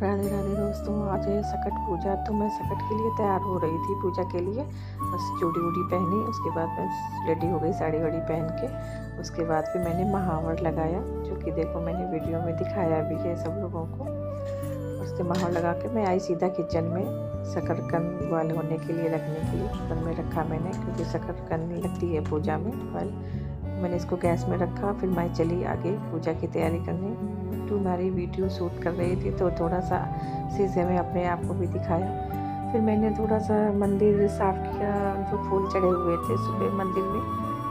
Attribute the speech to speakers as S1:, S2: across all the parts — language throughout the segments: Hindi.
S1: राधे राधे दोस्तों, आज है सकट पूजा। तो मैं सकट के लिए तैयार हो रही थी पूजा के लिए। बस चूड़ी वूड़ी पहनी, उसके बाद मैं रेडी हो गई साड़ी वाड़ी पहन के। उसके बाद फिर मैंने महावर लगाया, जो कि देखो मैंने वीडियो में दिखाया भी है सब लोगों को। उससे महावर लगा के मैं आई सीधा किचन में शकरकंद बॉयल होने के लिए रखने के लिए कुकर में रखा मैंने, क्योंकि शकरकंद लगती है पूजा में बॉयल। मैंने इसको गैस में रखा, फिर मैं चली आगे पूजा की तैयारी करने। बिट्टू हमारी वीडियो शूट कर रही थी, तो थोड़ा सा शीशे में अपने आप को भी दिखाया। फिर मैंने थोड़ा सा मंदिर साफ़ किया, जो फूल चढ़े हुए थे सुबह मंदिर में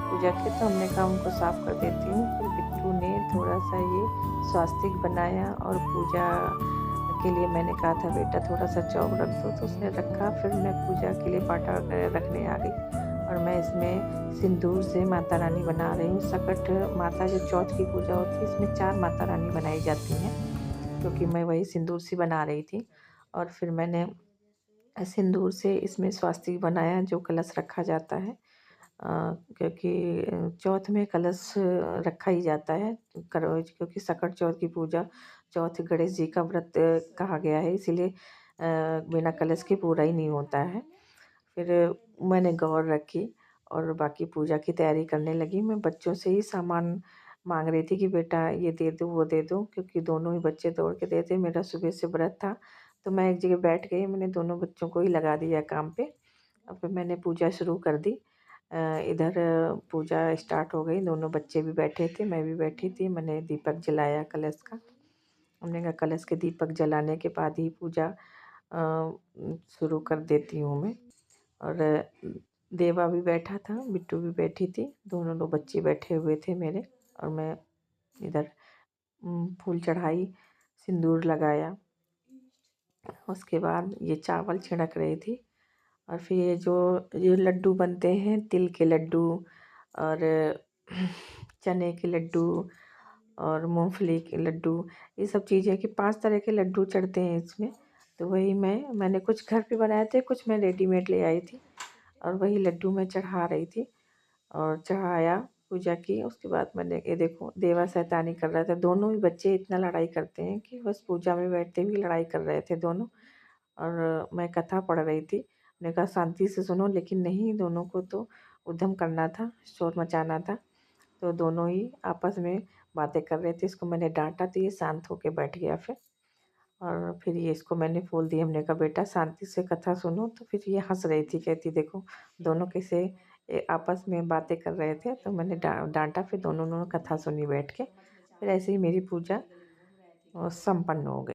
S1: पूजा के, तो हमने कहा उनको साफ़ कर देती हूँ। फिर बिट्टू ने थोड़ा सा ये स्वास्तिक बनाया, और पूजा के लिए मैंने कहा था बेटा थोड़ा सा चौक रख दो, तो उसने रखा। फिर मैं पूजा के लिए पाटा वगैरह रखने आ गई, और मैं इसमें सिंदूर से माता रानी बना रही हूँ। सकट माता जो चौथ की पूजा होती है, इसमें 4 माता रानी बनाई जाती हैं, क्योंकि मैं वही सिंदूर से बना रही थी। और फिर मैंने सिंदूर से इसमें स्वास्तिक बनाया, जो कलश रखा जाता है। क्योंकि चौथ में कलश रखा ही जाता है, क्योंकि सकट चौथ की पूजा, चौथ गणेश जी का व्रत कहा गया है, इसीलिए बिना कलश के पूरा ही नहीं होता है। फिर मैंने गौर रखी और बाकी पूजा की तैयारी करने लगी। मैं बच्चों से ही सामान मांग रही थी कि बेटा ये दे दो वो दे दो, क्योंकि दोनों ही बच्चे दौड़ के देते। मेरा सुबह से व्रत था, तो मैं एक जगह बैठ गई, मैंने दोनों बच्चों को ही लगा दिया काम पे। और फिर मैंने पूजा शुरू कर दी। इधर पूजा स्टार्ट हो गई, दोनों बच्चे भी बैठे थे, मैं भी बैठी थी। मैंने दीपक जलाया कलश का। हमने कहा कलश के दीपक जलाने के बाद ही पूजा शुरू कर देती हूँ मैं। और देवा भी बैठा था, बिट्टू भी बैठी थी, दोनों लोग बच्चे बैठे हुए थे मेरे। और मैं इधर फूल चढ़ाई, सिंदूर लगाया। उसके बाद ये चावल छिड़क रही थी। और फिर ये लड्डू बनते हैं, तिल के लड्डू और चने के लड्डू और मूंगफली के लड्डू, ये सब चीज़ें कि 5 तरह के लड्डू चढ़ते हैं इसमें। तो वही मैंने कुछ घर पे बनाए थे, कुछ मैं रेडीमेड ले आई थी, और वही लड्डू मैं चढ़ा रही थी और चढ़ाया, पूजा की। उसके बाद मैंने ये देखो देवा शैतानी कर रहा था। दोनों ही बच्चे इतना लड़ाई करते हैं कि बस पूजा में बैठते हुए लड़ाई कर रहे थे दोनों। और मैं कथा पढ़ रही थी, मैंने कहा शांति से सुनो, लेकिन नहीं, दोनों को तो उद्यम करना था, शोर मचाना था। तो दोनों ही आपस में बातें कर रहे थे। इसको मैंने डांटा तो ये शांत होके बैठ गया फिर। और फिर ये इसको मैंने बोल दिया, हमने कहा बेटा शांति से कथा सुनो। तो फिर ये हंस रही थी, कहती देखो दोनों कैसे आपस में बातें कर रहे थे। तो मैंने डांटा, फिर दोनों ने कथा सुनी बैठ के। फिर ऐसे ही मेरी पूजा संपन्न हो गई।